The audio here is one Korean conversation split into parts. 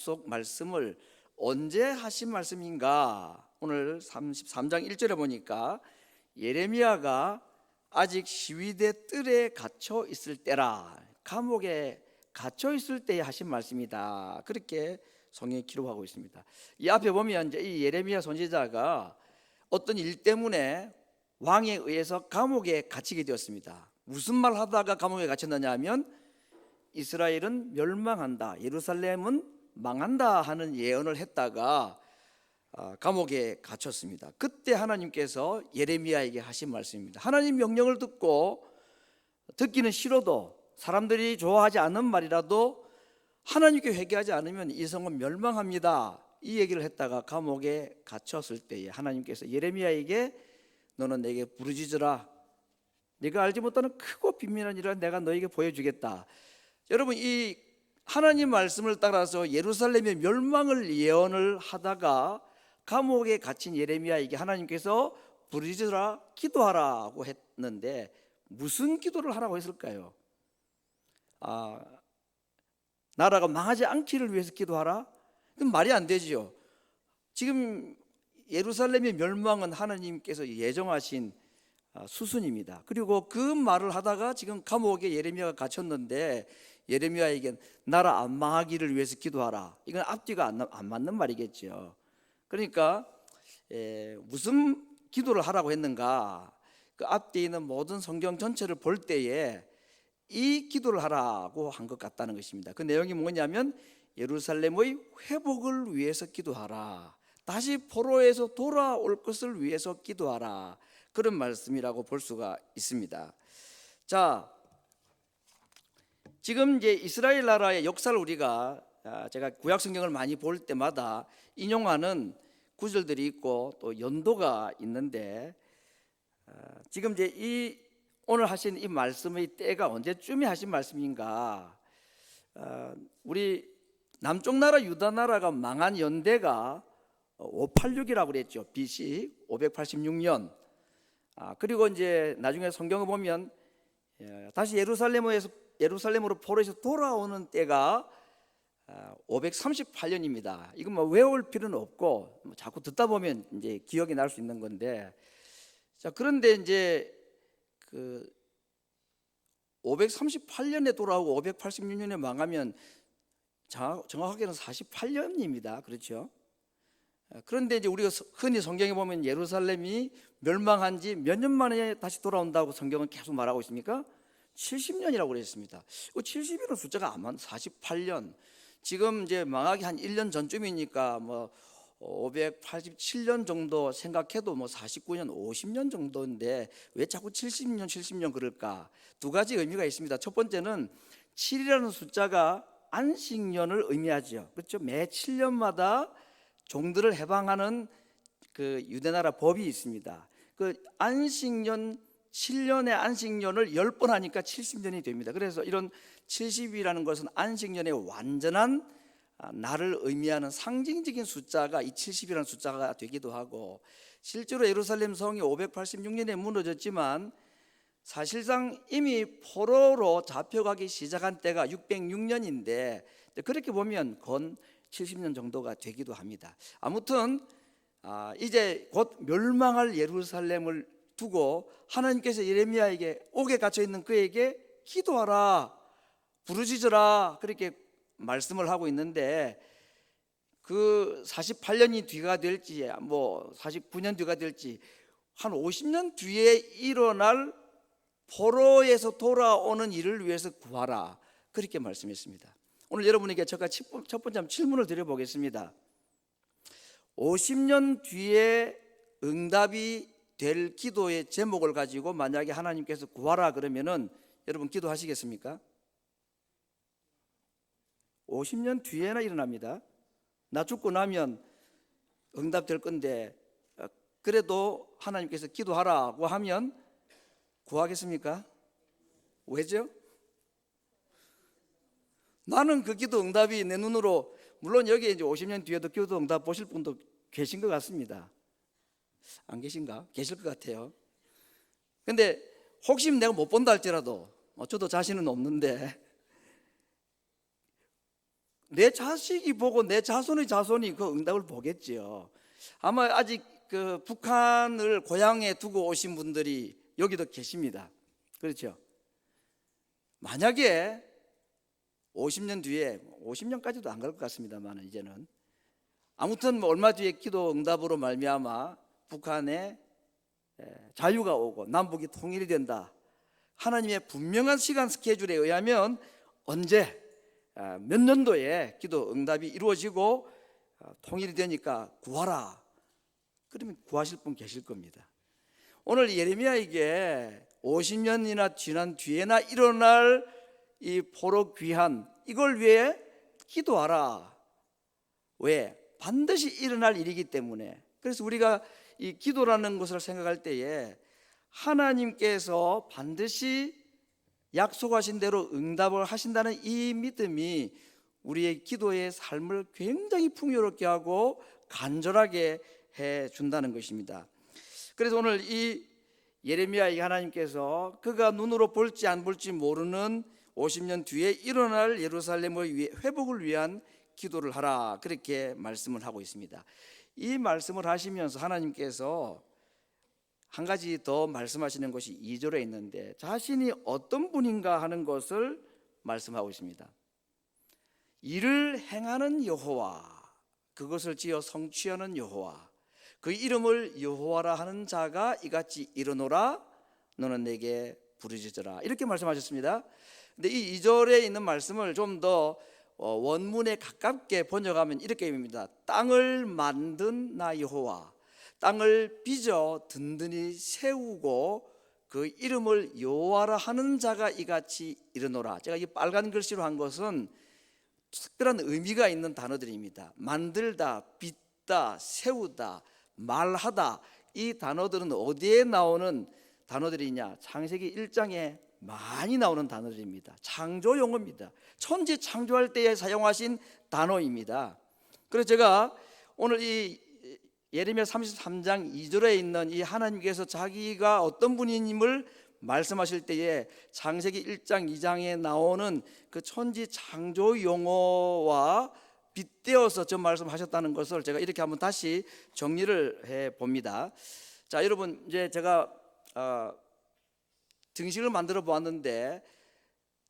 속 말씀을 언제 하신 말씀인가? 오늘 33장 1절에 보니까 예레미야가 아직 시위대 뜰에 갇혀 있을 때라, 감옥에 갇혀 있을 때에 하신 말씀이다, 그렇게 성경에 기록하고 있습니다. 이 앞에 보면 이제 이 예레미야 선지자가 어떤 일 때문에 왕에 의해서 감옥에 갇히게 되었습니다. 무슨 말 하다가 감옥에 갇혔느냐 하면 이스라엘은 멸망한다, 예루살렘은 망한다 하는 예언을 했다가 감옥에 갇혔습니다. 그때 하나님께서 예레미야에게 하신 말씀입니다. 하나님 명령을 듣고 듣기는 싫어도 사람들이 좋아하지 않는 말이라도 하나님께 회개하지 않으면 이 성은 멸망합니다, 이 얘기를 했다가 감옥에 갇혔을 때에 하나님께서 예레미야에게 너는 내게 부르짖으라, 네가 알지 못하는 크고 비밀한 일을 내가 너에게 보여주겠다. 여러분, 이 하나님 말씀을 따라서 예루살렘의 멸망을 예언을 하다가 감옥에 갇힌 예레미야에게 하나님께서 부르짖으라, 기도하라고 했는데 무슨 기도를 하라고 했을까요? 나라가 망하지 않기를 위해서 기도하라? 그럼 말이 안 되지요. 지금 예루살렘의 멸망은 하나님께서 예정하신 수순입니다. 그리고 그 말을 하다가 지금 감옥에 예레미야가 갇혔는데 예레미야에겐 나라 안 망하기를 위해서 기도하라, 이건 앞뒤가 안 맞는 말이겠죠. 그러니까 무슨 기도를 하라고 했는가? 그 앞뒤에 있는 모든 성경 전체를 볼 때에 이 기도를 하라고 한 것 같다는 것입니다. 그 내용이 뭐냐면 예루살렘의 회복을 위해서 기도하라, 다시 포로에서 돌아올 것을 위해서 기도하라, 그런 말씀이라고 볼 수가 있습니다. 자, 지금 이제 이스라엘 나라의 역사를 우리가 제가 구약 성경을 많이 볼 때마다 인용하는 구절들이 있고 또 연도가 있는데 지금 이제 이 오늘 하신 이 말씀의 때가 언제쯤에 하신 말씀인가? 우리 남쪽 나라 유다 나라가 망한 연대가 586이라고 그랬죠. BC 586년. 그리고 이제 나중에 성경을 보면 다시 예루살렘으로 포로에서 돌아오는 때가 538년입니다. 이건 뭐 외울 필요는 없고 자꾸 듣다 보면 이제 기억이 날 수 있는 건데, 자, 그런데 이제 그 538년에 돌아오고 586년에 망하면 정확하게는 48년입니다. 그렇죠? 그런데 이제 우리가 흔히 성경에 보면 예루살렘이 멸망한 지 몇 년 만에 다시 돌아온다고 성경은 계속 말하고 있습니까? 70년이라고 그랬습니다. 70이라는 숫자가 안 맞는 48년. 지금 이제 망하기 한 1년 전쯤이니까 뭐 587년 정도 생각해도 뭐 49년, 50년 정도인데 왜 자꾸 70년 그럴까? 두 가지 의미가 있습니다. 첫 번째는 7이라는 숫자가 안식년을 의미하죠. 그렇죠? 매 7년마다 종들을 해방하는 그 유대나라 법이 있습니다. 그 안식년 7년의 안식년을 10번 하니까 70년이 됩니다. 그래서 이런 70이라는 것은 안식년의 완전한 날을 의미하는 상징적인 숫자가 이 70이라는 숫자가 되기도 하고, 실제로 예루살렘 성이 586년에 무너졌지만 사실상 이미 포로로 잡혀가기 시작한 때가 606년인데 그렇게 보면 건 70년 정도가 되기도 합니다. 아무튼 이제 곧 멸망할 예루살렘을 두고 하나님께서 예레미야에게 옥에 갇혀 있는 그에게 기도하라, 부르짖으라, 그렇게 말씀을 하고 있는데 그 48년이 뒤가 될지 뭐 49년 뒤가 될지 한 50년 뒤에 일어날 포로에서 돌아오는 일을 위해서 구하라, 그렇게 말씀했습니다. 오늘 여러분에게 제가 첫 번째 질문을 드려보겠습니다. 50년 뒤에 응답이 될 기도의 제목을 가지고 만약에 하나님께서 구하라 그러면은 여러분 기도하시겠습니까? 50년 뒤에나 일어납니다. 나 죽고 나면 응답될 건데 그래도 하나님께서 기도하라고 하면 구하겠습니까? 왜죠? 나는 그 기도 응답이 내 눈으로, 물론 여기 이제 50년 뒤에도 기도 응답 보실 분도 계신 것 같습니다. 안 계신가? 계실 것 같아요. 근데 혹시 내가 못 본다 할지라도 저도 자신은 없는데 내 자식이 보고 내 자손의 자손이 그 응답을 보겠지요. 아마 아직 그 북한을 고향에 두고 오신 분들이 여기도 계십니다. 그렇죠? 만약에 50년 뒤에, 50년까지도 안 갈 것 같습니다만 이제는 아무튼 뭐 얼마 뒤에 기도 응답으로 말미암아 북한에 자유가 오고 남북이 통일이 된다. 하나님의 분명한 시간 스케줄에 의하면 언제 몇 년도에 기도 응답이 이루어지고 통일이 되니까 구하라. 그러면 구하실 분 계실 겁니다. 오늘 예레미야에게 50년이나 지난 뒤에나 일어날 이 포로 귀환, 이걸 위해 기도하라. 왜? 반드시 일어날 일이기 때문에. 그래서 우리가 이 기도라는 것을 생각할 때에 하나님께서 반드시 약속하신 대로 응답을 하신다는 이 믿음이 우리의 기도의 삶을 굉장히 풍요롭게 하고 간절하게 해 준다는 것입니다. 그래서 오늘 이 예레미야에게 하나님께서 그가 눈으로 볼지 안 볼지 모르는 50년 뒤에 일어날 예루살렘의 회복을 위한 기도를 하라, 그렇게 말씀을 하고 있습니다. 이 말씀을 하시면서 하나님께서 한 가지 더 말씀하시는 것이 2절에 있는데, 자신이 어떤 분인가 하는 것을 말씀하고 있습니다. 이를 행하는 여호와, 그것을 지어 성취하는 여호와, 그 이름을 여호와라 하는 자가 이같이 이르노라. 너는 내게 부르짖으라, 이렇게 말씀하셨습니다. 근데 이 2절에 있는 말씀을 좀 더 원문에 가깝게 번역하면 이렇게 입니다. 땅을 만든 나 여호와, 땅을 빚어 든든히 세우고 그 이름을 여호와라 하는 자가 이같이 이르노라. 제가 이 빨간 글씨로 한 것은 특별한 의미가 있는 단어들입니다. 만들다, 빚다, 세우다, 말하다, 이 단어들은 어디에 나오는 단어들이냐? 창세기 1장에 많이 나오는 단어들입니다. 창조 용어입니다. 천지 창조할 때에 사용하신 단어입니다. 그래서 제가 오늘 이 예레미야 33장 2절에 있는 이 하나님께서 자기가 어떤 분임을 말씀하실 때에 창세기 1장 2장에 나오는 그 천지 창조 용어와 빗대어서 저 말씀하셨다는 것을 제가 이렇게 한번 다시 정리를 해 봅니다. 자, 여러분, 이제 제가 등식을 만들어 보았는데,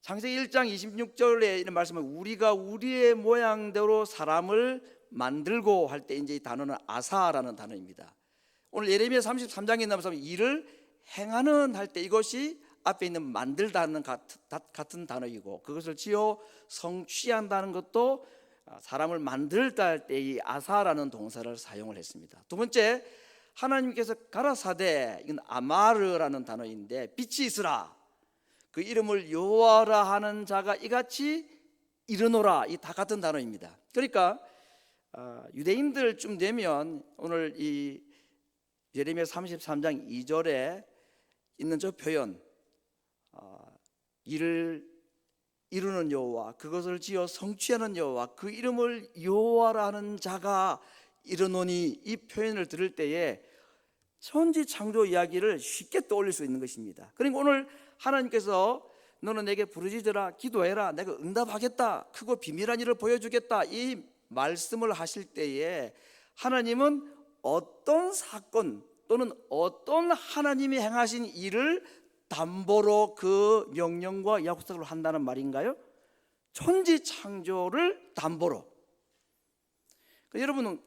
창세기 1장 26절에 이런 말씀은 우리가 우리의 모양대로 사람을 만들고 할 때 이제 이 단어는 아사라는 단어입니다. 오늘 예레미야 33장에 나오면 일을 행하는 할 때 이것이 앞에 있는 만들다는 같은 단어이고, 그것을 지어 성취한다는 것도 사람을 만들다 할 때 이 아사라는 동사를 사용을 했습니다. 두 번째, 하나님께서 가라사대, 이건 아마르라는 단어인데 빛이 있으라, 그 이름을 여호와라 하는 자가 이같이 이르노라, 이 다 같은 단어입니다. 그러니까 유대인들쯤 되면 오늘 이 예레미야 33장 2절에 있는 저 표현, 이를 이루는 여호와, 그것을 지어 성취하는 여호와, 그 이름을 여호와라 하는 자가 이르노니, 이 표현을 들을 때에 천지 창조 이야기를 쉽게 떠올릴 수 있는 것입니다. 그러니까 오늘 하나님께서 너는 내게 부르짖으라, 기도해라, 내가 응답하겠다, 크고 비밀한 일을 보여주겠다, 이 말씀을 하실 때에 하나님은 어떤 사건 또는 어떤 하나님이 행하신 일을 담보로 그 명령과 약속을 한다는 말인가요? 천지 창조를 담보로. 여러분은,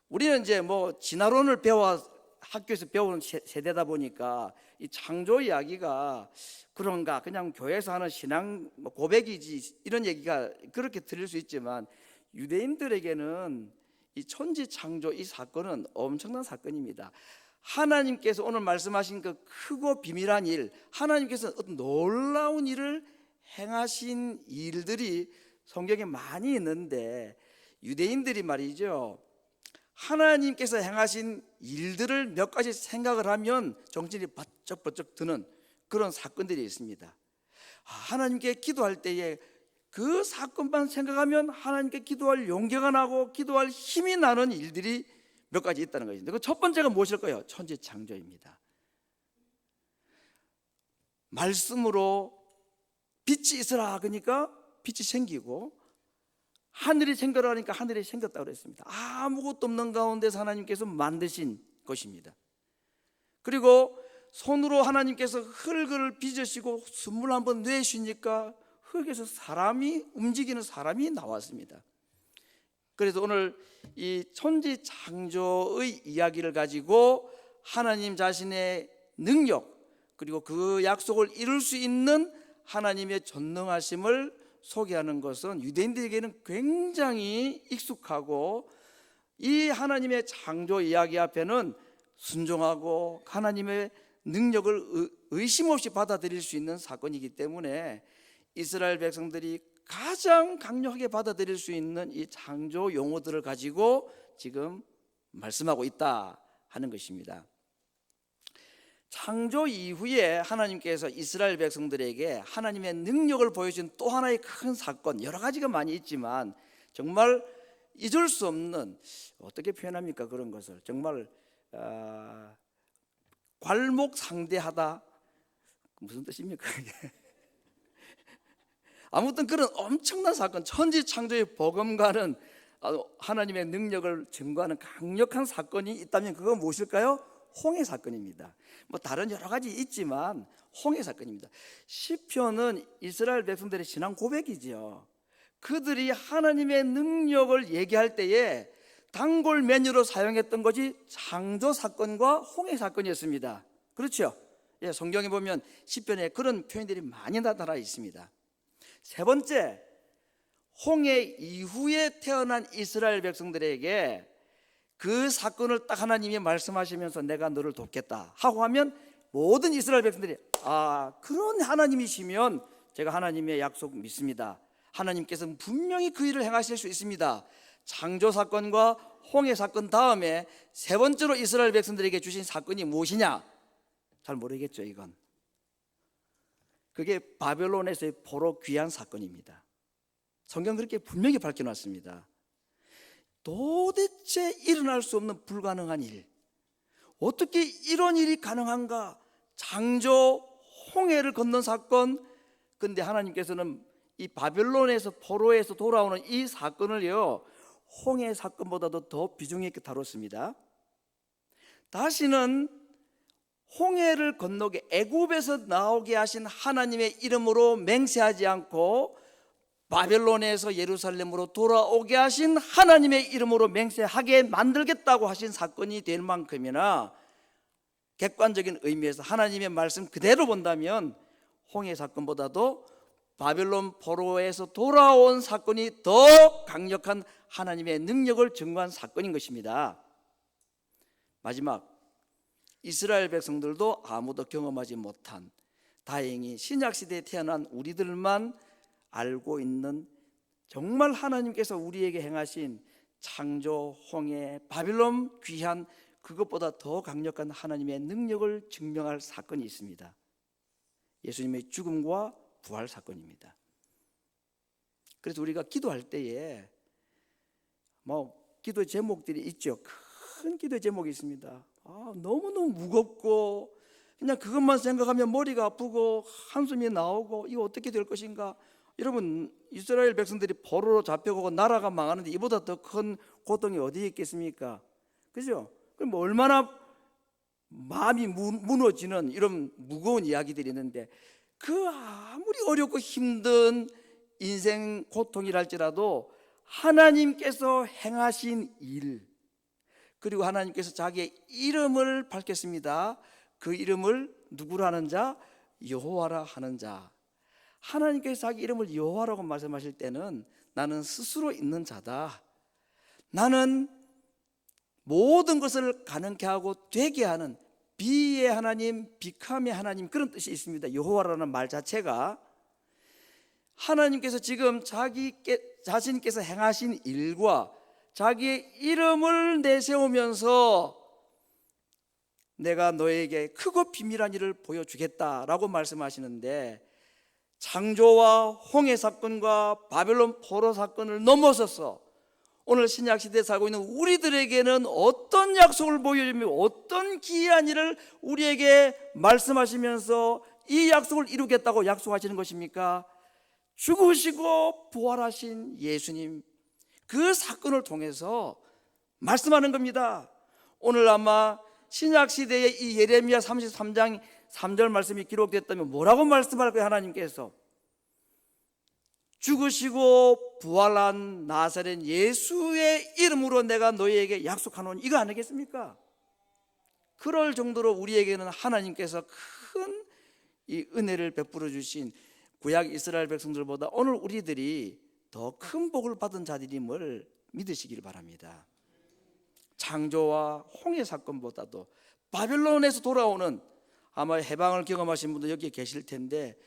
우리는 이제 뭐 진화론을 학교에서 배우는 세대다 보니까 이 창조 이야기가 그런가, 그냥 교회에서 하는 신앙 고백이지, 이런 얘기가 그렇게 들릴 수 있지만, 유대인들에게는 이 천지 창조 이 사건은 엄청난 사건입니다. 하나님께서 오늘 말씀하신 그 크고 비밀한 일, 하나님께서 어떤 놀라운 일을 행하신 일들이 성경에 많이 있는데, 유대인들이 말이죠, 하나님께서 행하신 일들을 몇 가지 생각을 하면 정신이 번쩍번쩍 드는 그런 사건들이 있습니다. 하나님께 기도할 때에 그 사건만 생각하면 하나님께 기도할 용기가 나고 기도할 힘이 나는 일들이 몇 가지 있다는 것인데, 그 첫 번째가 무엇일까요? 천지 창조입니다. 말씀으로 빛이 있으라 그러니까 빛이 생기고, 하늘이 생겨라니까 하늘이 생겼다고 그랬습니다. 아무것도 없는 가운데서 하나님께서 만드신 것입니다. 그리고 손으로 하나님께서 흙을 빚으시고 숨을 한번 내쉬니까 흙에서 사람이 움직이는 사람이 나왔습니다. 그래서 오늘 이 천지창조의 이야기를 가지고 하나님 자신의 능력, 그리고 그 약속을 이룰 수 있는 하나님의 전능하심을 소개하는 것은 유대인들에게는 굉장히 익숙하고, 이 하나님의 창조 이야기 앞에는 순종하고 하나님의 능력을 의심 없이 받아들일 수 있는 사건이기 때문에 이스라엘 백성들이 가장 강력하게 받아들일 수 있는 이 창조 용어들을 가지고 지금 말씀하고 있다 하는 것입니다. 창조 이후에 하나님께서 이스라엘 백성들에게 하나님의 능력을 보여준 또 하나의 큰 사건, 여러 가지가 많이 있지만 정말 잊을 수 없는, 어떻게 표현합니까? 그런 것을 정말 괄목상대하다, 무슨 뜻입니까? 아무튼 그런 엄청난 사건, 천지창조의 복음과는 하나님의 능력을 증거하는 강력한 사건이 있다면 그건 무엇일까요? 홍해 사건입니다. 뭐 다른 여러 가지 있지만 홍해 사건입니다. 시편은 이스라엘 백성들의 신앙 고백이죠. 그들이 하나님의 능력을 얘기할 때에 단골 메뉴로 사용했던 것이 창조 사건과 홍해 사건이었습니다. 그렇죠? 예, 성경에 보면 시편에 그런 표현들이 많이 나타나 있습니다. 세 번째, 홍해 이후에 태어난 이스라엘 백성들에게 그 사건을 딱 하나님이 말씀하시면서 내가 너를 돕겠다 하고 하면 모든 이스라엘 백성들이 그런 하나님이시면 제가 하나님의 약속 믿습니다. 하나님께서는 분명히 그 일을 행하실 수 있습니다. 창조 사건과 홍해 사건 다음에 세 번째로 이스라엘 백성들에게 주신 사건이 무엇이냐? 잘 모르겠죠. 이건 그게 바벨론에서의 포로 귀환 사건입니다. 성경 그렇게 분명히 밝혀놨습니다. 도대체 일어날 수 없는 불가능한 일, 어떻게 이런 일이 가능한가? 창조 홍해를 건넌 사건. 근데 하나님께서는 이 바벨론에서 포로에서 돌아오는 이 사건을요, 홍해 사건보다도 더 비중 있게 다뤘습니다. 다시는 홍해를 건너게 애굽에서 나오게 하신 하나님의 이름으로 맹세하지 않고 바벨론에서 예루살렘으로 돌아오게 하신 하나님의 이름으로 맹세하게 만들겠다고 하신 사건이 될 만큼이나 객관적인 의미에서 하나님의 말씀 그대로 본다면 홍해 사건보다도 바벨론 포로에서 돌아온 사건이 더 강력한 하나님의 능력을 증거한 사건인 것입니다. 마지막, 이스라엘 백성들도 아무도 경험하지 못한, 다행히 신약시대에 태어난 우리들만 알고 있는 정말 하나님께서 우리에게 행하신 창조, 홍해, 바벨론 귀환, 그것보다 더 강력한 하나님의 능력을 증명할 사건이 있습니다. 예수님의 죽음과 부활 사건입니다. 그래서 우리가 기도할 때에 기도 제목들이 있죠. 큰 기도 제목이 있습니다. 너무너무 무겁고 그냥 그것만 생각하면 머리가 아프고 한숨이 나오고 이거 어떻게 될 것인가. 여러분, 이스라엘 백성들이 포로로 잡혀가고 나라가 망하는데 이보다 더 큰 고통이 어디에 있겠습니까? 그죠? 그럼 얼마나 마음이 무너지는 이런 무거운 이야기들이 있는데, 그 아무리 어렵고 힘든 인생 고통이랄지라도 하나님께서 행하신 일, 그리고 하나님께서 자기의 이름을 밝혔습니다. 그 이름을 누구로 하는 자? 여호와라 하는 자. 하나님께서 자기 이름을 여호와라고 말씀하실 때는 나는 스스로 있는 자다, 나는 모든 것을 가능케 하고 되게 하는 비의 하나님, 비캄의 하나님, 그런 뜻이 있습니다. 여호와라는 말 자체가 하나님께서 지금 자신께서 행하신 일과 자기의 이름을 내세우면서 내가 너에게 크고 비밀한 일을 보여주겠다라고 말씀하시는데, 창조와 홍해 사건과 바벨론 포로 사건을 넘어서서 오늘 신약시대에 살고 있는 우리들에게는 어떤 약속을 보여주며 어떤 기이한 일을 우리에게 말씀하시면서 이 약속을 이루겠다고 약속하시는 것입니까? 죽으시고 부활하신 예수님, 그 사건을 통해서 말씀하는 겁니다. 오늘 아마 신약시대에 이 예레미야 33장 3절 말씀이 기록됐다면 뭐라고 말씀할 거예요? 하나님께서 죽으시고 부활한 나사렛 예수의 이름으로 내가 너희에게 약속하노니, 이거 아니겠습니까? 그럴 정도로 우리에게는 하나님께서 큰 이 은혜를 베풀어 주신 구약 이스라엘 백성들보다 오늘 우리들이 더 큰 복을 받은 자들임을 믿으시길 바랍니다. 창조와 홍해 사건보다도 바벨론에서 돌아오는, 아마 해방을 경험하신 분도 여기 계실 텐데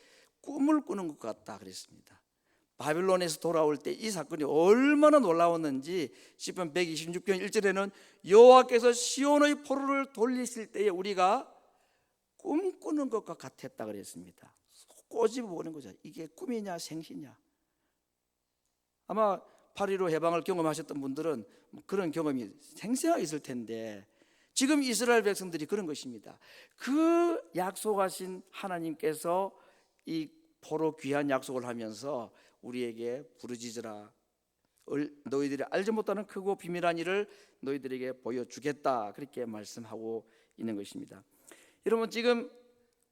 꿈을 꾸는 것 같다 그랬습니다. 바벨론에서 돌아올 때 이 사건이 얼마나 놀라웠는지 시편 126편 1절에는 여호와께서 시온의 포로를 돌리실 때에 우리가 꿈꾸는 것과 같았다 그랬습니다. 꼬집어 보는 거죠. 이게 꿈이냐 생시냐. 아마 8.15 해방을 경험하셨던 분들은 그런 경험이 생생하게 있을 텐데, 지금 이스라엘 백성들이 그런 것입니다. 그 약속하신 하나님께서 이 포로 귀한 약속을 하면서 우리에게 부르짖으라, 너희들이 알지 못하는 크고 비밀한 일을 너희들에게 보여주겠다, 그렇게 말씀하고 있는 것입니다. 여러분, 지금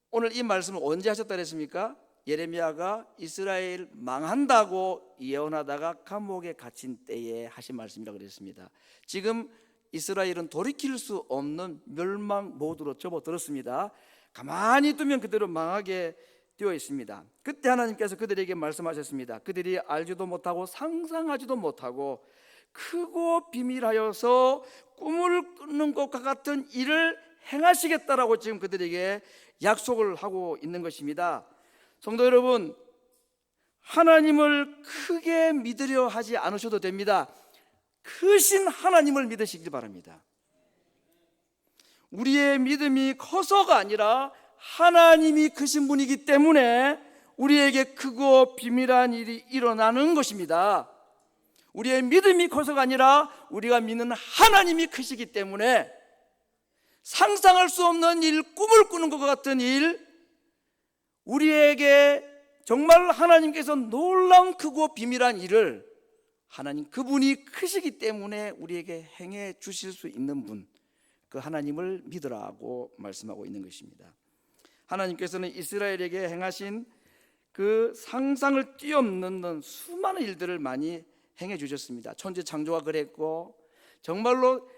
오늘 이 말씀을 언제 하셨다 그랬습니까? 예레미야가 이스라엘 망한다고 예언하다가 감옥에 갇힌 때에 하신 말씀이라고 그랬습니다. 지금 이스라엘은 돌이킬 수 없는 멸망 모드로 접어들었습니다. 가만히 두면 그대로 망하게 되어 있습니다. 그때 하나님께서 그들에게 말씀하셨습니다. 그들이 알지도 못하고 상상하지도 못하고 크고 비밀하여서 꿈을 꾸는 것과 같은 일을 행하시겠다라고 지금 그들에게 약속을 하고 있는 것입니다. 성도 여러분, 하나님을 크게 믿으려 하지 않으셔도 됩니다. 크신 하나님을 믿으시길 바랍니다. 우리의 믿음이 커서가 아니라 하나님이 크신 분이기 때문에 우리에게 크고 비밀한 일이 일어나는 것입니다. 우리의 믿음이 커서가 아니라 우리가 믿는 하나님이 크시기 때문에 상상할 수 없는 일, 꿈을 꾸는 것과 같은 일, 우리에게 정말 하나님께서 놀라운 크고 비밀한 일을, 하나님 그분이 크시기 때문에 우리에게 행해 주실 수 있는 분, 그 하나님을 믿으라고 말씀하고 있는 것입니다. 하나님께서는 이스라엘에게 행하신 그 상상을 뛰어넘는 수많은 일들을 많이 행해 주셨습니다. 천지 창조가 그랬고, 정말로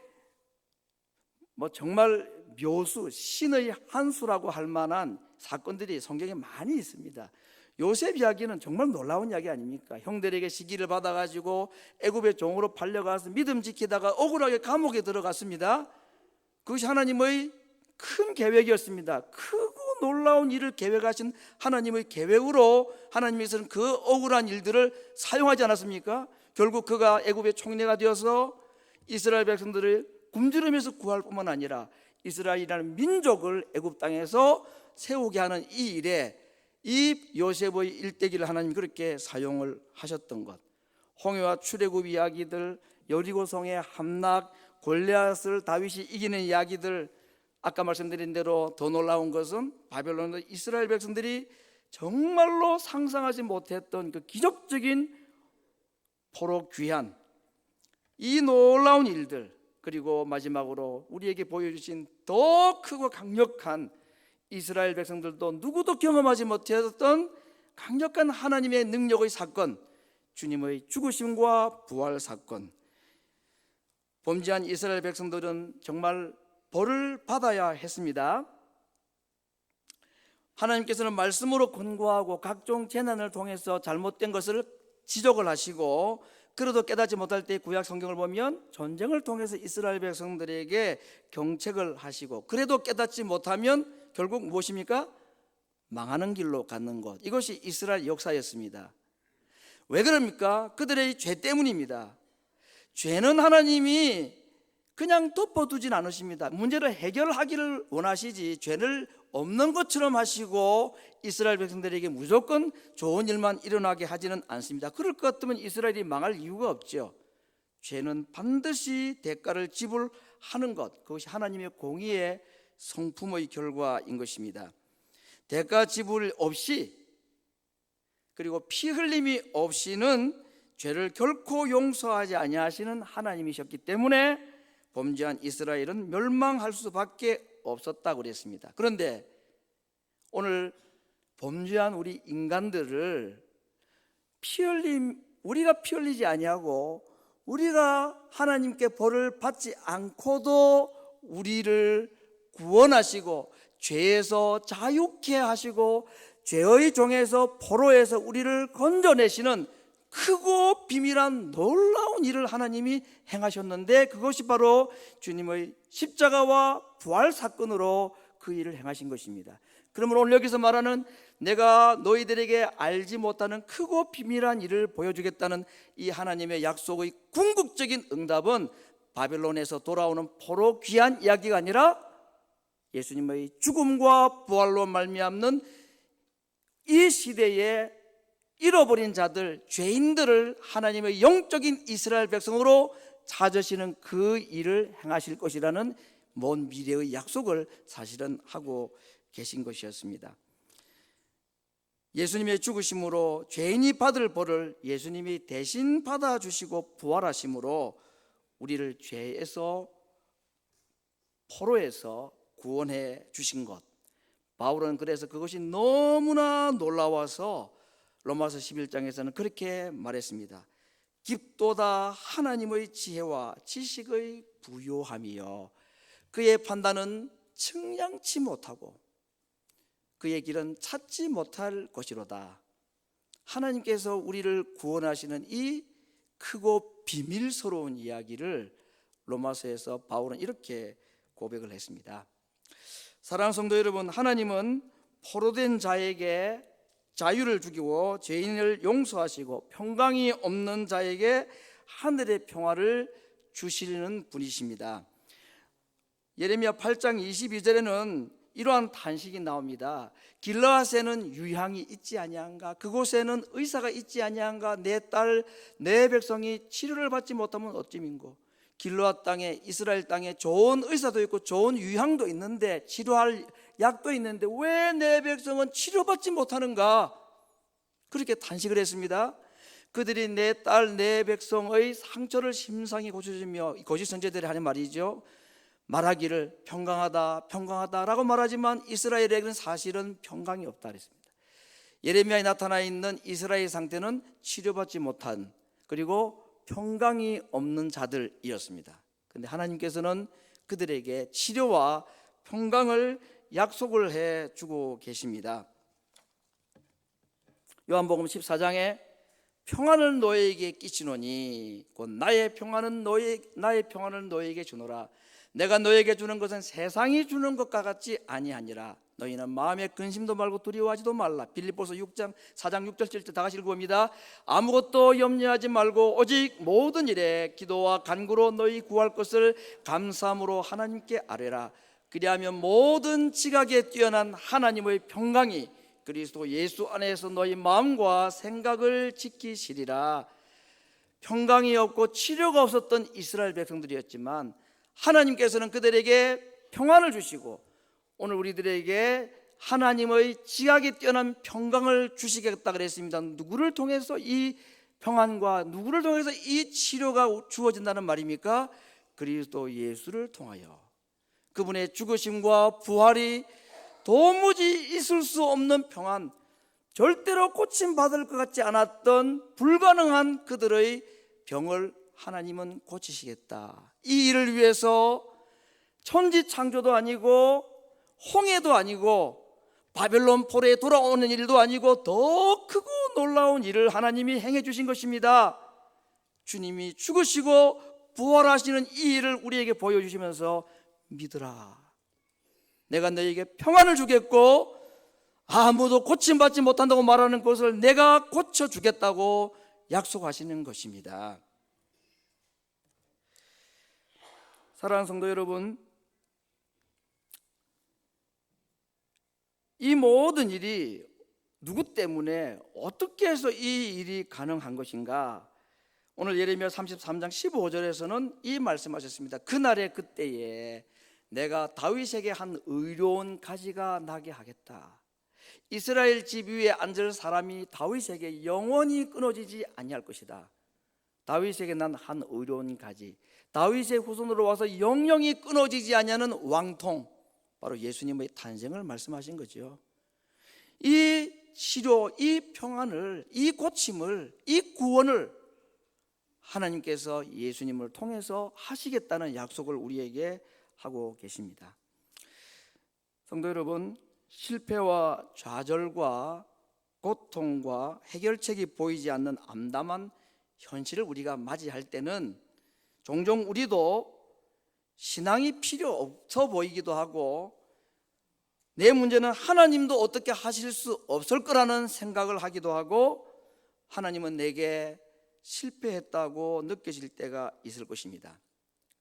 정말 묘수, 신의 한 수라고 할 만한 사건들이 성경에 많이 있습니다. 요셉 이야기는 정말 놀라운 이야기 아닙니까? 형들에게 시기를 받아가지고 애굽의 종으로 팔려가서 믿음 지키다가 억울하게 감옥에 들어갔습니다. 그것이 하나님의 큰 계획이었습니다. 크고 놀라운 일을 계획하신 하나님의 계획으로 하나님께서는 그 억울한 일들을 사용하지 않았습니까? 결국 그가 애굽의 총리가 되어서 이스라엘 백성들을 굶주림에서 구할 뿐만 아니라 이스라엘이라는 민족을 애굽 땅에서 세우게 하는 이 일에 이 요셉의 일대기를 하나님 그렇게 사용을 하셨던 것, 홍해와 출애굽 이야기들, 여리고성의 함락, 골리앗을 다윗이 이기는 이야기들, 아까 말씀드린 대로 더 놀라운 것은 바벨론의 이스라엘 백성들이 정말로 상상하지 못했던 그 기적적인 포로 귀환, 이 놀라운 일들, 그리고 마지막으로 우리에게 보여주신 더 크고 강력한, 이스라엘 백성들도 누구도 경험하지 못했던 강력한 하나님의 능력의 사건, 주님의 죽으심과 부활 사건. 범죄한 이스라엘 백성들은 정말 벌을 받아야 했습니다. 하나님께서는 말씀으로 권고하고 각종 재난을 통해서 잘못된 것을 지적을 하시고, 그래도 깨닫지 못할 때 구약 성경을 보면 전쟁을 통해서 이스라엘 백성들에게 경책을 하시고, 그래도 깨닫지 못하면 결국 무엇입니까? 망하는 길로 가는 것. 이것이 이스라엘 역사였습니다. 왜 그럽니까? 그들의 죄 때문입니다. 죄는 하나님이 그냥 덮어두진 않으십니다. 문제를 해결하기를 원하시지 죄를 없는 것처럼 하시고 이스라엘 백성들에게 무조건 좋은 일만 일어나게 하지는 않습니다. 그럴 것 같으면 이스라엘이 망할 이유가 없죠. 죄는 반드시 대가를 지불하는 것, 그것이 하나님의 공의의 성품의 결과인 것입니다. 대가 지불 없이, 그리고 피 흘림이 없이는 죄를 결코 용서하지 아니하시는 하나님이셨기 때문에 범죄한 이스라엘은 멸망할 수밖에 없었다고 그랬습니다. 그런데 오늘 범죄한 우리 인간들을 우리가 피 흘리지 아니하고 우리가 하나님께 벌을 받지 않고도 우리를 구원하시고 죄에서 자유케 하시고 죄의 종에서 포로에서 우리를 건져내시는 크고 비밀한 놀라운 일을 하나님이 행하셨는데, 그것이 바로 주님의 십자가와 부활 사건으로 그 일을 행하신 것입니다. 그러면 오늘 여기서 말하는 내가 너희들에게 알지 못하는 크고 비밀한 일을 보여주겠다는 이 하나님의 약속의 궁극적인 응답은 바벨론에서 돌아오는 포로 귀한 이야기가 아니라 예수님의 죽음과 부활로 말미암는 이 시대에 잃어버린 자들, 죄인들을 하나님의 영적인 이스라엘 백성으로 찾으시는 그 일을 행하실 것이라는 먼 미래의 약속을 사실은 하고 계신 것이었습니다. 예수님의 죽으심으로 죄인이 받을 벌을 예수님이 대신 받아주시고 부활하심으로 우리를 죄에서, 포로에서 구원해 주신 것, 바울은 그래서 그것이 너무나 놀라워서 로마서 11장에서는 그렇게 말했습니다. 깊도다 하나님의 지혜와 지식의 부요함이여, 그의 판단은 측량치 못하고 그의 길은 찾지 못할 것이로다. 하나님께서 우리를 구원하시는 이 크고 비밀스러운 이야기를 로마서에서 바울은 이렇게 고백을 했습니다. 사랑하는 성도 여러분, 하나님은 포로된 자에게 자유를 주시고 죄인을 용서하시고 평강이 없는 자에게 하늘의 평화를 주시는 분이십니다. 예레미야 8장 22절에는 이러한 탄식이 나옵니다. 길르앗에는 유향이 있지 아니한가? 그곳에는 의사가 있지 아니한가? 내 딸, 내 백성이 치료를 받지 못하면 어찌민고? 길르앗 땅에, 이스라엘 땅에 좋은 의사도 있고 좋은 유향도 있는데, 치료할 약도 있는데 왜 내 백성은 치료받지 못하는가? 그렇게 탄식을 했습니다. 그들이 내 딸, 내 백성의 상처를 심상히 고쳐주며, 거짓 선지자들이 하는 말이죠. 말하기를 평강하다 평강하다라고 말하지만 이스라엘에게는 사실은 평강이 없다 그랬습니다. 예레미야에 나타나 있는 이스라엘 상태는 치료받지 못한, 그리고 평강이 없는 자들이었습니다. 그런데 하나님께서는 그들에게 치료와 평강을 약속을 해주고 계십니다. 요한복음 14장에 평안을 너희에게 끼치노니 곧 나의 평안을 너희에게 주노라. 내가 너희에게 주는 것은 세상이 주는 것과 같지 아니하니라. 너희는 마음에 근심도 말고 두려워하지도 말라. 빌립보서 4장 6절 7절 다 같이 읽어봅니다. 아무것도 염려하지 말고 오직 모든 일에 기도와 간구로 너희 구할 것을 감사함으로 하나님께 아뢰라. 그리하면 모든 지각에 뛰어난 하나님의 평강이 그리스도 예수 안에서 너희 마음과 생각을 지키시리라. 평강이 없고 치료가 없었던 이스라엘 백성들이었지만 하나님께서는 그들에게 평안을 주시고 오늘 우리들에게 하나님의 지각이 뛰어난 평강을 주시겠다 그랬습니다. 누구를 통해서 이 평안과 누구를 통해서 이 치료가 주어진다는 말입니까? 그리스도 예수를 통하여. 그분의 죽으심과 부활이 도무지 있을 수 없는 평안, 절대로 고침받을 것 같지 않았던 불가능한 그들의 병을 하나님은 고치시겠다. 이 일을 위해서 천지창조도 아니고 홍해도 아니고 바벨론 포로에 돌아오는 일도 아니고 더 크고 놀라운 일을 하나님이 행해 주신 것입니다. 주님이 죽으시고 부활하시는 이 일을 우리에게 보여주시면서 믿으라. 내가 너에게 평안을 주겠고 아무도 고침받지 못한다고 말하는 것을 내가 고쳐주겠다고 약속하시는 것입니다. 사랑하는 성도 여러분, 이 모든 일이 누구 때문에 어떻게 해서 이 일이 가능한 것인가? 오늘 예레미야 33장 15절에서는 이 말씀하셨습니다. 그날에 그때에 내가 다윗에게 한 의로운 가지가 나게 하겠다. 이스라엘 집 위에 앉을 사람이 다윗에게 영원히 끊어지지 아니할 것이다. 다윗에게 난 한 의로운 가지, 다윗의 후손으로 와서 영영이 끊어지지 아니하는 왕통, 바로 예수님의 탄생을 말씀하신 거죠. 이 치료, 이 평안을, 이 고침을, 이 구원을 하나님께서 예수님을 통해서 하시겠다는 약속을 우리에게 하고 계십니다. 성도 여러분, 실패와 좌절과 고통과 해결책이 보이지 않는 암담한 현실을 우리가 맞이할 때는 종종 우리도 신앙이 필요 없어 보이기도 하고, 내 문제는 하나님도 어떻게 하실 수 없을 거라는 생각을 하기도 하고, 하나님은 내게 실패했다고 느껴질 때가 있을 것입니다.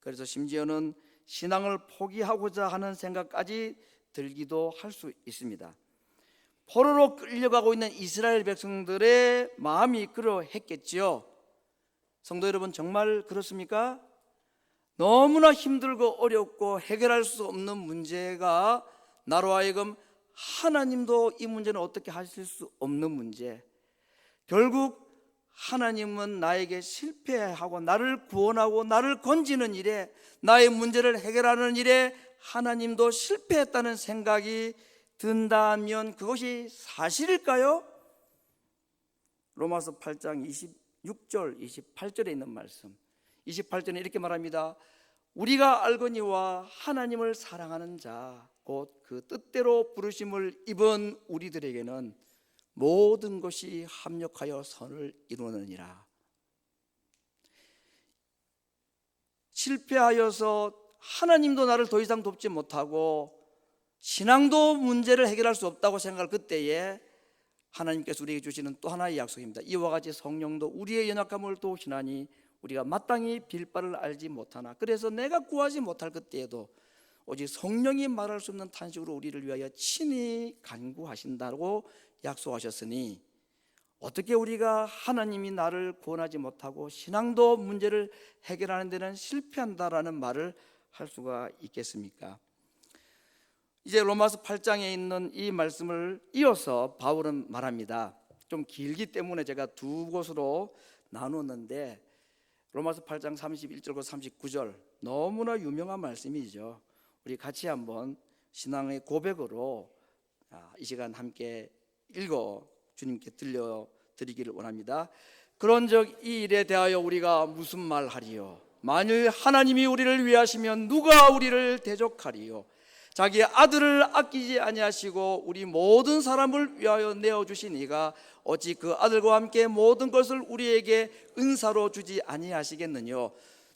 그래서 심지어는 신앙을 포기하고자 하는 생각까지 들기도 할 수 있습니다. 포로로 끌려가고 있는 이스라엘 백성들의 마음이 그러했겠지요. 성도 여러분, 정말 그렇습니까? 너무나 힘들고 어렵고 해결할 수 없는 문제가 나로 하여금 하나님도 이 문제는 어떻게 하실 수 없는 문제, 결국 하나님은 나에게 실패하고 나를 구원하고 나를 건지는 일에, 나의 문제를 해결하는 일에 하나님도 실패했다는 생각이 든다면 그것이 사실일까요? 로마서 8장 26절 28절에 있는 말씀, 28절에 이렇게 말합니다. 우리가 알거니와 하나님을 사랑하는 자 곧 그 뜻대로 부르심을 입은 우리들에게는 모든 것이 합력하여 선을 이루느니라. 실패하여서 하나님도 나를 더 이상 돕지 못하고 신앙도 문제를 해결할 수 없다고 생각할 그때에 하나님께서 우리에게 주시는 또 하나의 약속입니다. 이와 같이 성령도 우리의 연약함을 도우시나니 우리가 마땅히 빌 바를 알지 못하나, 그래서 내가 구하지 못할 그때에도 오직 성령이 말할 수 없는 탄식으로 우리를 위하여 친히 간구하신다고 약속하셨으니, 어떻게 우리가 하나님이 나를 구원하지 못하고 신앙도 문제를 해결하는 데는 실패한다라는 말을 할 수가 있겠습니까? 이제 로마서 8장에 있는 이 말씀을 이어서 바울은 말합니다. 좀 길기 때문에 제가 두 곳으로 나누었는데, 로마서 8장 31절과 39절 너무나 유명한 말씀이죠. 우리 같이 한번 신앙의 고백으로 이 시간 함께 읽어 주님께 들려드리기를 원합니다. 그런즉 이 일에 대하여 우리가 무슨 말하리요? 만일 하나님이 우리를 위하시면 누가 우리를 대적하리요? 자기의 아들을 아끼지 아니하시고 우리 모든 사람을 위하여 내어주신 이가 어찌 그 아들과 함께 모든 것을 우리에게 은사로 주지 아니하시겠느냐?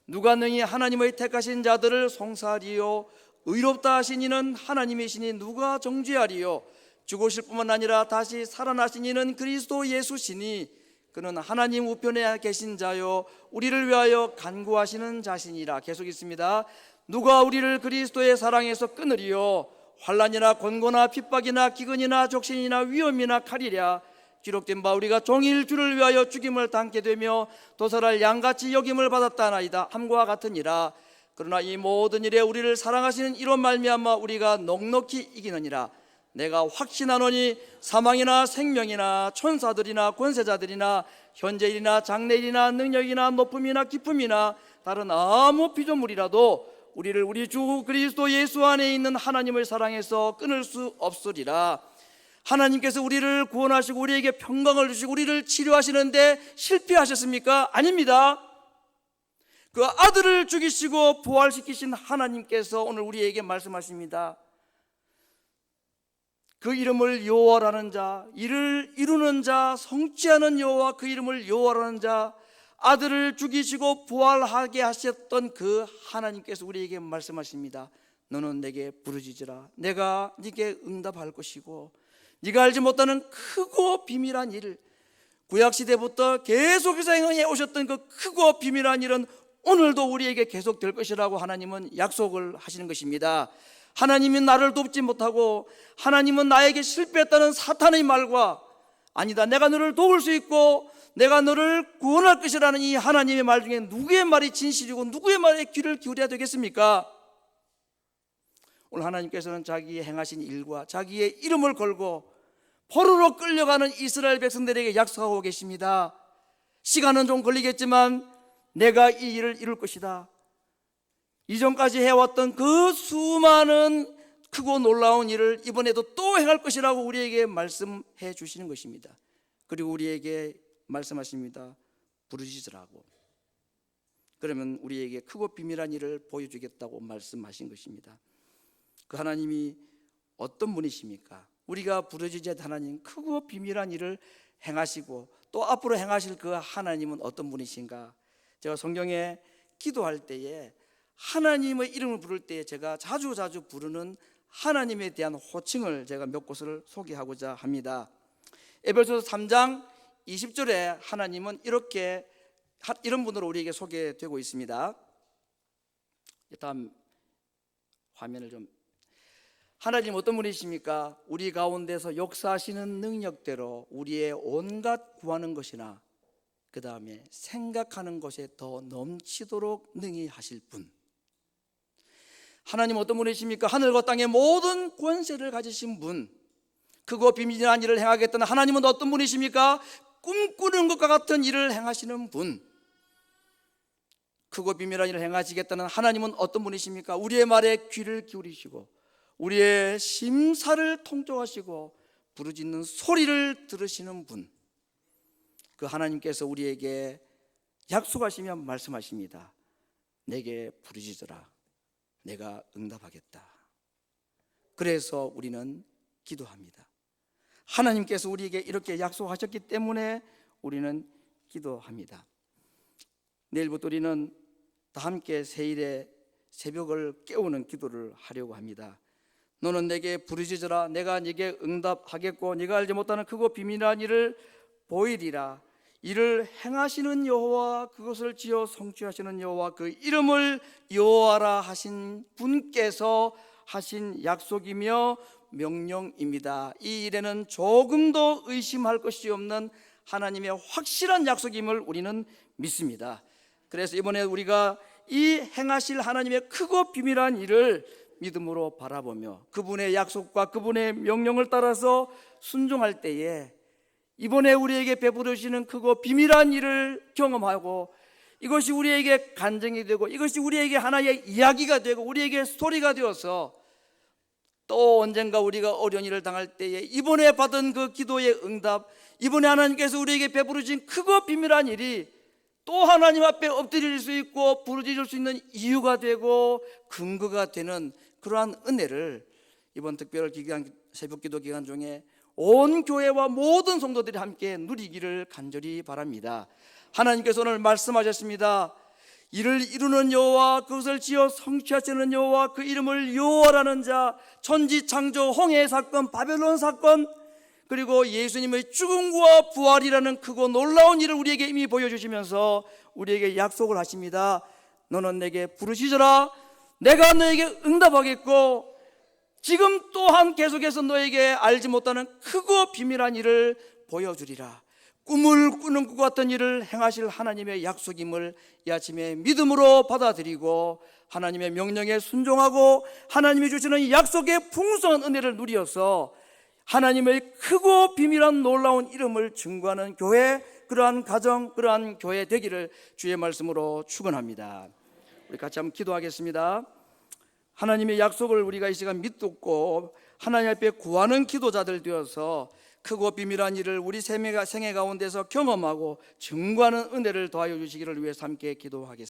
누가 능히 하나님의 택하신 자들을 송사하리요? 의롭다 하신 이는 하나님이시니 누가 정죄하리요? 죽으실 뿐만 아니라 다시 살아나신 이는 그리스도 예수시니 그는 하나님 우편에 계신 자요 우리를 위하여 간구하시는 자신이라. 계속 있습니다. 누가 우리를 그리스도의 사랑에서 끊으리요? 환난이나 곤고나 핍박이나 기근이나 족신이나 위험이나 칼이랴. 기록된 바 우리가 종일 주를 위하여 죽임을 당게 되며 도살할 양같이 여김을 받았다나이다 함과 같으니라. 그러나 이 모든 일에 우리를 사랑하시는 이로 말미암아 우리가 넉넉히 이기느니라. 내가 확신하노니 사망이나 생명이나 천사들이나 권세자들이나 현재일이나 장래일이나 능력이나 높음이나 기쁨이나 다른 아무 피조물이라도 우리를 우리 주 그리스도 예수 안에 있는 하나님의 사랑에서 끊을 수 없으리라. 하나님께서 우리를 구원하시고 우리에게 평강을 주시고 우리를 치료하시는데 실패하셨습니까? 아닙니다. 그 아들을 죽이시고 부활시키신 하나님께서 오늘 우리에게 말씀하십니다. 그 이름을 여호와라는 자, 이를 이루는 자, 성취하는 여호와, 그 이름을 여호와라는 자, 아들을 죽이시고 부활하게 하셨던 그 하나님께서 우리에게 말씀하십니다. 너는 내게 부르짖으라. 내가 네게 응답할 것이고 네가 알지 못하는 크고 비밀한 일, 구약시대부터 계속해서 행해 오셨던 그 크고 비밀한 일은 오늘도 우리에게 계속될 것이라고 하나님은 약속을 하시는 것입니다. 하나님이 나를 돕지 못하고 하나님은 나에게 실패했다는 사탄의 말과 아니다, 내가 너를 도울 수 있고 내가 너를 구원할 것이라는 이 하나님의 말 중에 누구의 말이 진실이고 누구의 말에 귀를 기울여야 되겠습니까? 오늘 하나님께서는 자기의 행하신 일과 자기의 이름을 걸고 포로로 끌려가는 이스라엘 백성들에게 약속하고 계십니다. 시간은 좀 걸리겠지만 내가 이 일을 이룰 것이다. 이전까지 해왔던 그 수많은 크고 놀라운 일을 이번에도 또 행할 것이라고 우리에게 말씀해 주시는 것입니다. 그리고 우리에게 말씀하십니다. 부르짖으라고. 그러면 우리에게 크고 비밀한 일을 보여주겠다고 말씀하신 것입니다. 그 하나님이 어떤 분이십니까? 우리가 부르짖은 하나님, 크고 비밀한 일을 행하시고 또 앞으로 행하실 그 하나님은 어떤 분이신가? 제가 성경에 기도할 때에 하나님의 이름을 부를 때에 제가 자주 부르는 하나님에 대한 호칭을 제가 몇 곳을 소개하고자 합니다. 에베소서 3장 20절에 하나님은 이런 분으로 우리에게 소개되고 있습니다. 다음 화면을 좀. 하나님 어떤 분이십니까? 우리 가운데서 역사하시는 능력대로 우리의 온갖 구하는 것이나 그 다음에 생각하는 것에 더 넘치도록 능히 하실 분. 하나님 어떤 분이십니까? 하늘과 땅의 모든 권세를 가지신 분. 크고 비밀한 일을 행하겠다는 하나님은 어떤 분이십니까? 꿈꾸는 것과 같은 일을 행하시는 분. 크고 비밀한 일을 행하시겠다는 하나님은 어떤 분이십니까? 우리의 말에 귀를 기울이시고 우리의 심사를 통촉하시고 부르짖는 소리를 들으시는 분. 그 하나님께서 우리에게 약속하시며 말씀하십니다. 내게 부르짖으라. 내가 응답하겠다. 그래서 우리는 기도합니다. 하나님께서 우리에게 이렇게 약속하셨기 때문에 우리는 기도합니다. 내일부터 우리는 다 함께 세일의 새벽을 깨우는 기도를 하려고 합니다. 너는 내게 부르짖으라. 내가 네게 응답하겠고 네가 알지 못하는 크고 비밀한 일을 보이리라. 이를 행하시는 여호와, 그것을 지어 성취하시는 여호와, 그 이름을 여호와라 하신 분께서 하신 약속이며 명령입니다. 이 일에는 조금도 의심할 것이 없는 하나님의 확실한 약속임을 우리는 믿습니다. 그래서 이번에 우리가 이 행하실 하나님의 크고 비밀한 일을 믿음으로 바라보며 그분의 약속과 그분의 명령을 따라서 순종할 때에 이번에 우리에게 베풀어 주시는 크고 비밀한 일을 경험하고 이것이 우리에게 간증이 되고 이것이 우리에게 하나의 이야기가 되고 우리에게 스토리가 되어서 또 언젠가 우리가 어려운 일을 당할 때에 이번에 받은 그 기도의 응답, 이번에 하나님께서 우리에게 베풀어 주신 크고 비밀한 일이 또 하나님 앞에 엎드릴 수 있고 부르짖을 수 있는 이유가 되고 근거가 되는 그러한 은혜를 이번 특별 기간, 새벽기도 기간 중에 온 교회와 모든 성도들이 함께 누리기를 간절히 바랍니다. 하나님께서 오늘 말씀하셨습니다. 이를 이루는 여호와, 그것을 지어 성취하시는 여호와, 그 이름을 여호와라는 자, 천지창조, 홍해 사건, 바벨론 사건, 그리고 예수님의 죽음과 부활이라는 크고 놀라운 일을 우리에게 이미 보여주시면서 우리에게 약속을 하십니다. 너는 내게 부르짖으라. 내가 너에게 응답하겠고 지금 또한 계속해서 너에게 알지 못하는 크고 비밀한 일을 보여주리라. 꿈을 꾸는 것 같은 일을 행하실 하나님의 약속임을 이 아침에 믿음으로 받아들이고 하나님의 명령에 순종하고 하나님이 주시는 약속의 풍성한 은혜를 누리어서 하나님의 크고 비밀한 놀라운 이름을 증거하는 교회, 그러한 가정, 그러한 교회 되기를 주의 말씀으로 축원합니다. 우리 같이 한번 기도하겠습니다. 하나님의 약속을 우리가 이 시간 믿고 하나님 앞에 구하는 기도자들 되어서 크고 비밀한 일을 우리 생애 가운데서 경험하고 증거하는 은혜를 더하여 주시기를 위해서 함께 기도하겠습니다.